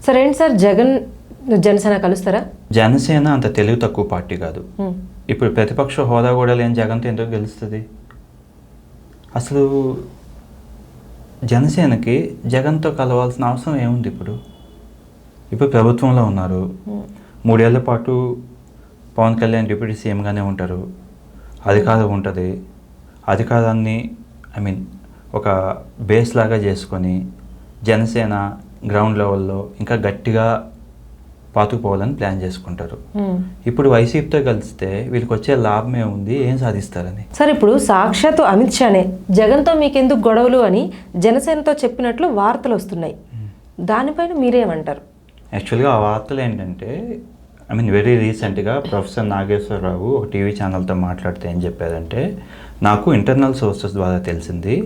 సరే ఏంటి సార్, జగన్ జనసేన కలుస్తారా? జనసేన అంత తెలివి తక్కువ పార్టీ కాదు. ఇప్పుడు ప్రతిపక్ష హోదా కూడా లేని జగన్తో ఎందుకు గెలుస్తుంది? అసలు జనసేనకి జగన్తో కలవాల్సిన అవసరం ఏముంది? ఇప్పుడు ప్రభుత్వంలో ఉన్నారు, 3 ఏళ్ల పాటు పవన్ కళ్యాణ్ డిప్యూటీ సీఎంగానే ఉంటారు, అధికారం ఉంటుంది. అధికారాన్ని ఒక బేస్ లాగా చేసుకొని జనసేన గ్రౌండ్ లెవెల్లో ఇంకా గట్టిగా పాతుకుపోవాలని ప్లాన్ చేసుకుంటారు. ఇప్పుడు వైసీపీతో కలిస్తే వీళ్ళకి వచ్చే లాభం ఏముంది, ఏం సాధిస్తారని. సార్, ఇప్పుడు సాక్షాత్తు అమిత్ షానే జగన్తో మీకెందుకు గొడవలు అని జనసేనతో చెప్పినట్లు వార్తలు వస్తున్నాయి. దానిపైన మీరేమంటారు? యాక్చువల్గా ఆ వార్తలు ఏంటంటే వెరీ రీసెంట్గా ప్రొఫెసర్ నాగేశ్వరరావు ఒక టీవీ ఛానల్తో మాట్లాడితే ఏం చెప్పారంటే, నాకు ఇంటర్నల్ సోర్సెస్ ద్వారా తెలిసింది,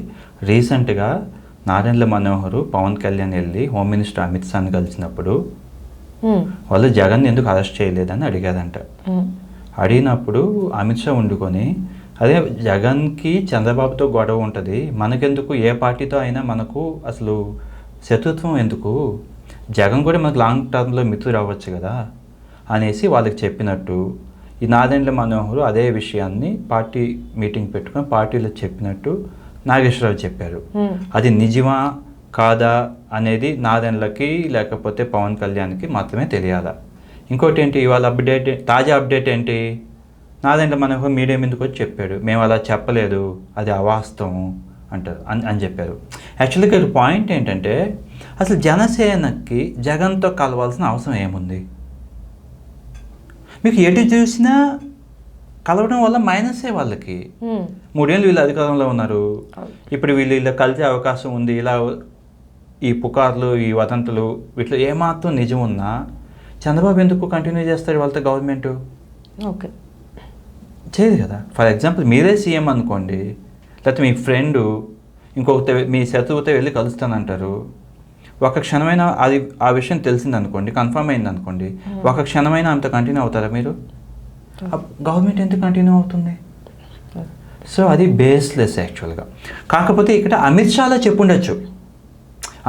రీసెంట్గా నాదెండ్ల మనోహర్ పవన్ కళ్యాణ్ వెళ్ళి హోమ్ మినిస్టర్ అమిత్ షాని కలిసినప్పుడు వాళ్ళు జగన్ ఎందుకు అరెస్ట్ చేయలేదని అడిగారంట. అడిగినప్పుడు అమిత్ షా వండుకొని, అదే జగన్కి చంద్రబాబుతో గొడవ ఉంటుంది, మనకెందుకు, ఏ పార్టీతో అయినా మనకు అసలు శత్రుత్వం ఎందుకు, జగన్ కూడా మనకు లాంగ్ టర్మ్లో మిత్రుడు అవ్వచ్చు కదా అనేసి వాళ్ళకి చెప్పినట్టు ఈ నాదెండ్ల మనోహర్ అదే విషయాన్ని పార్టీ మీటింగ్ పెట్టుకొని పార్టీలో చెప్పినట్టు నాగేశ్వరరావు చెప్పారు. అది నిజమా కాదా అనేది నాదెండ్లకి లేకపోతే పవన్ కళ్యాణ్కి మాత్రమే తెలియాలా. ఇంకోటి ఏంటి, ఇవాళ తాజా అప్డేట్ ఏంటి, నాదెండ్ల మనోహర్ మీడియా మీదకి వచ్చి చెప్పాడు, మేము అలా చెప్పలేదు, అది అవాస్తవం అంటారు అని చెప్పారు. యాక్చువల్గా ఇక్కడ పాయింట్ ఏంటంటే, అసలు జనసేనకి జగన్తో కలవాల్సిన అవసరం ఏముంది? మీకు ఎటు చూసినా కలవడం వల్ల మైనసే వాళ్ళకి. 3 ఏళ్ళు వీళ్ళు అధికారంలో ఉన్నారు, ఇప్పుడు వీళ్ళు కలిసే అవకాశం ఉంది. ఇలా ఈ పుకార్లు, ఈ వదంతులు, వీటిలో ఏమాత్రం నిజం ఉన్నా చంద్రబాబు ఎందుకు కంటిన్యూ చేస్తారు వాళ్ళతో గవర్నమెంట్? ఓకే, చేయదు కదా. ఫర్ ఎగ్జాంపుల్ మీరే సీఎం అనుకోండి, లేకపోతే మీ ఫ్రెండు ఇంకొక మీ శత్రువుతో వెళ్ళి కలుస్తానంటారు, ఒక క్షణమైనా అది ఆ విషయం తెలిసింది అనుకోండి, కన్ఫర్మ్ అయింది అనుకోండి, ఒక క్షణమైనా అంత కంటిన్యూ అవుతారా మీరు? గవర్నమెంట్ ఎందుకు కంటిన్యూ అవుతుంది? సో అది బేస్లెస్ యాక్చువల్గా. కాకపోతే ఇక్కడ అమిత్ షాలో చెప్పుండొచ్చు.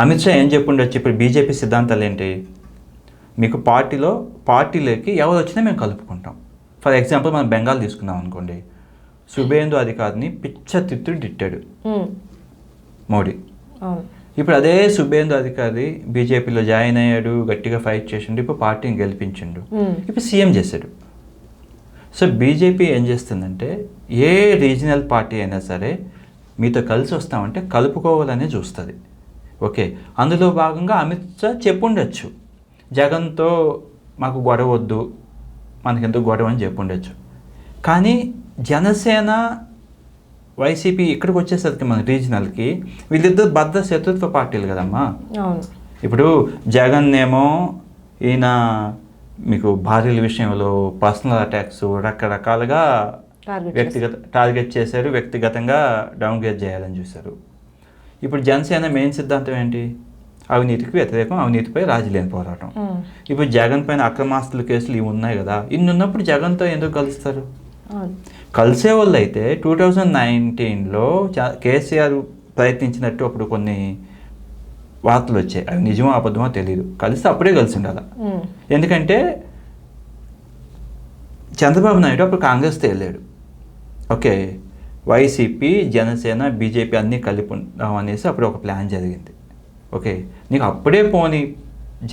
అమిత్ షా ఏం చెప్పుండొచ్చు, ఇప్పుడు బీజేపీ సిద్ధాంతాలు ఏంటి, మీకు పార్టీలోకి ఎవరు వచ్చినా మేము కలుపుకుంటాం. ఫర్ ఎగ్జాంపుల్ మనం బెంగాల్ తీసుకున్నాం అనుకోండి, శుభేందు అధికారిని తిట్టుడు తిట్టాడు మోడీ. ఇప్పుడు అదే శుభేందు అధికారి బీజేపీలో జాయిన్ అయ్యాడు, గట్టిగా ఫైట్ చేసిండు, ఇప్పుడు పార్టీని గెలిపించిండు, ఇప్పుడు సీఎం చేశాడు. సో బీజేపీ ఏం చేస్తుందంటే, ఏ రీజనల్ పార్టీ అయినా సరే మీతో కలిసి వస్తామంటే కలుపుకోవాలనే చూస్తుంది. ఓకే, అందులో భాగంగా అమిత్ షా చెప్పుండొచ్చు, జగన్తో మాకు గొడవ వద్దు, మనకెందుకు గొడవ అని చెప్పుండొచ్చు. కానీ జనసేన వైసీపీ ఇక్కడికి వచ్చేసరికి మన రీజనల్కి వీళ్ళిద్దరు బద్ద శత్రుత్వ పార్టీలు కదమ్మా. ఇప్పుడు జగన్ ఏమో ఈయన మీకు భార్యల విషయంలో పర్సనల్ అటాక్స్ రకరకాలుగా టార్గెట్ చేశారు, వ్యక్తిగతంగా డౌన్గ్రేడ్ చేయాలని చూశారు. ఇప్పుడు జనసేన మెయిన్ సిద్ధాంతం ఏంటి, అవినీతికి వ్యతిరేకం, అవినీతిపై రాజీలేని పోరాటం. ఇప్పుడు జగన్ పైన అక్రమాస్తుల కేసులు ఇవి ఉన్నాయి కదా, ఇన్ని ఉన్నప్పుడు జగన్తో ఎందుకు కలుస్తారు? కలిసే వాళ్ళు అయితే 2019లో కేసీఆర్ ప్రయత్నించినట్టు అప్పుడు కొన్ని వార్తలు వచ్చాయి, అవి నిజమో అబద్ధమో తెలియదు, కలిసి అప్పుడే కలిసి ఉండాలి. ఎందుకంటే చంద్రబాబు నాయుడు అప్పుడు కాంగ్రెస్తో వెళ్ళాడు, ఓకే, వైసీపీ జనసేన బీజేపీ అన్నీ కలిపి ఉంటాం అనేసి అప్పుడు ఒక ప్లాన్ జరిగింది. ఓకే, నీకు అప్పుడే పోని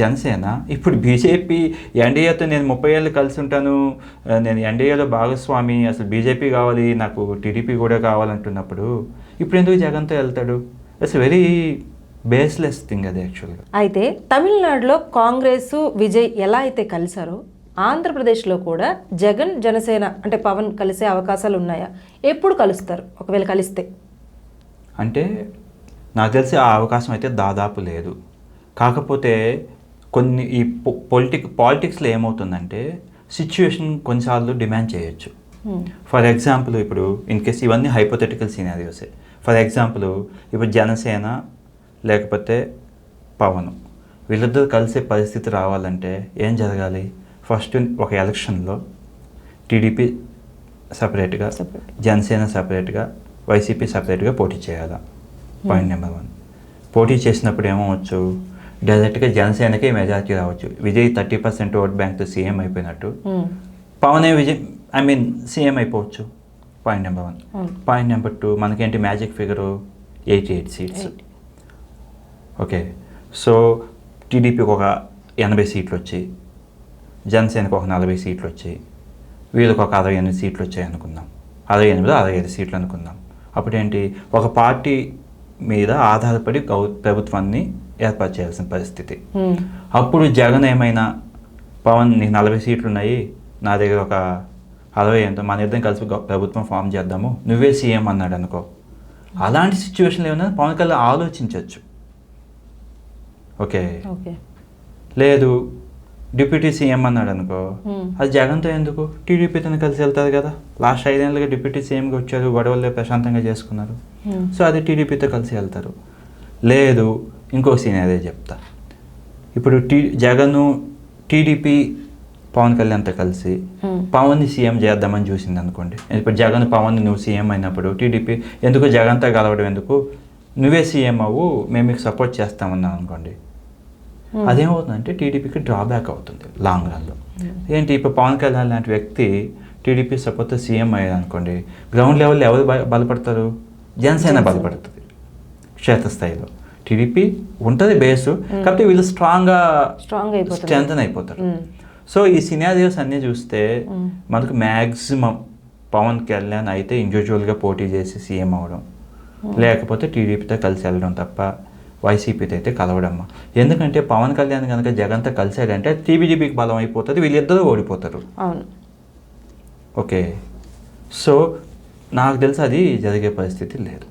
జనసేన ఇప్పుడు బీజేపీ ఎన్డీఏతో నేను 30 ఏళ్ళు కలిసి ఉంటాను, నేను ఎన్డీఏలో భాగస్వామి, అసలు బీజేపీ కావాలి, నాకు టీడీపీ కూడా కావాలంటున్నప్పుడు ఇప్పుడు ఎందుకు జగన్తో వెళ్తాడు? ఇట్స్ వెరీ బేస్లెస్ థింగ్ అది యాక్చువల్గా. అయితే తమిళనాడులో కాంగ్రెస్ విజయ్ ఎలా అయితే కలిశారో, ఆంధ్రప్రదేశ్లో కూడా జగన్ జనసేన అంటే పవన్ కలిసే అవకాశాలు ఉన్నాయా? ఎప్పుడు కలుస్తారు ఒకవేళ కలిస్తే? అంటే నాకు తెలిసి ఆ అవకాశం అయితే దాదాపు లేదు. కాకపోతే కొన్ని ఈ పాలిటిక్స్లో ఏమవుతుందంటే సిచ్యువేషన్ కొన్నిసార్లు డిమాండ్ చేయొచ్చు. ఫర్ ఎగ్జాంపుల్ ఇప్పుడు ఇన్ కేస్ ఇవన్నీ హైపోథెటికల్ సినారియోసే. ఫర్ ఎగ్జాంపుల్ ఇప్పుడు జనసేన లేకపోతే పవన్ వీళ్ళిద్దరు కలిసే పరిస్థితి రావాలంటే ఏం జరగాలి? ఫస్ట్ ఒక ఎలక్షన్లో టీడీపీ సపరేట్గా, జనసేన సపరేట్గా, వైసీపీ సపరేట్గా పోటీ చేయాలా? Point number 1. పోటీ చేసినప్పుడు ఏమవచ్చు, డైరెక్ట్గా జనసేనకే మెజార్టీ రావచ్చు. విజయ్ 30% ఓట్ బ్యాంక్తో సీఎం అయిపోయినట్టు పవనే విజయ్ సీఎం అయిపోవచ్చు. Point number 1. పాయింట్ నెంబర్ 2, మనకేంటి magic figure 88 seats. Okay, so టీడీపీకి ఒక 80 సీట్లు వచ్చాయి, జనసేనకు ఒక 40 సీట్లు వచ్చాయి, వీళ్ళకి ఒక 68 సీట్లు వచ్చాయి అనుకుందాం. 68, 65 సీట్లు అనుకుందాం. అప్పుడేంటి, ఒక పార్టీ మీద ఆధారపడి ప్రభుత్వాన్ని ఏర్పాటు చేయాల్సిన పరిస్థితి. అప్పుడు జగన్ ఏమైనా పవన్ నీకు 40 సీట్లు ఉన్నాయి, నా దగ్గర ఒక 60 ఎంతో, మన ఇద్దరం కలిసి ప్రభుత్వం ఫామ్ చేద్దాము, నువ్వే సీఎం అన్నాడు అనుకో. అలాంటి సిచ్యువేషన్లో ఏమైనా పవన్ కళ్యాణ్ ఆలోచించవచ్చు. ఓకే, లేదు డిప్యూటీ సీఎం అన్నాడు అనుకో, అది జగన్తో ఎందుకు, టీడీపీతో కలిసి వెళ్తారు కదా. లాస్ట్ 5 ఏళ్ళుగా డిప్యూటీ సీఎంగా వచ్చారు, గొడవల్లో ప్రశాంతంగా చేసుకున్నారు. సో అది టీడీపీతో కలిసి వెళ్తారు. లేదు, ఇంకో సీనియరే చెప్తా. ఇప్పుడు జగన్ టీడీపీ పవన్ కళ్యాణ్తో కలిసి పవన్ని సీఎం చేద్దామని చూసింది అనుకోండి. ఇప్పుడు జగన్ పవన్ నువ్వు సీఎం అయినప్పుడు టీడీపీ ఎందుకు జగన్తో కలవడం ఎందుకు, నువ్వే సీఎం అవ్వు, మేము మీకు సపోర్ట్ చేస్తామన్నాం అనుకోండి. అదేమవుతుందంటే టీడీపీకి డ్రాబ్యాక్ అవుతుంది లాంగ్ రన్లో. ఏంటి, ఇప్పుడు పవన్ కళ్యాణ్ లాంటి వ్యక్తి టీడీపీ సపోర్ట్తో సీఎం అయ్యారు అనుకోండి, గ్రౌండ్ లెవెల్లో ఎవరు బలపడతారు, జనసేన బలపడుతుంది. క్షేత్రస్థాయిలో టీడీపీ ఉంటుంది బేసు, కాబట్టి వీళ్ళు స్ట్రాంగ్గా స్ట్రెంథన్ అయిపోతారు. సో ఈ సినారియోస్ అన్నీ చూస్తే మనకు మ్యాక్సిమం పవన్ కళ్యాణ్ అయితే ఇండివిజువల్గా పోటీ చేసి సీఎం అవ్వడం, లేకపోతే టీడీపీతో కలిసి వెళ్ళడం తప్ప వైసీపీతో అయితే కలవడమ్మా. ఎందుకంటే పవన్ కళ్యాణ్ కనుక జగన్తో కలిసాడంటే టీబీజీపీకి బలం అయిపోతుంది, వీళ్ళిద్దరూ ఓడిపోతారు. ఓకే, సో నాకు తెలిసి అది జరిగే పరిస్థితి లేదు.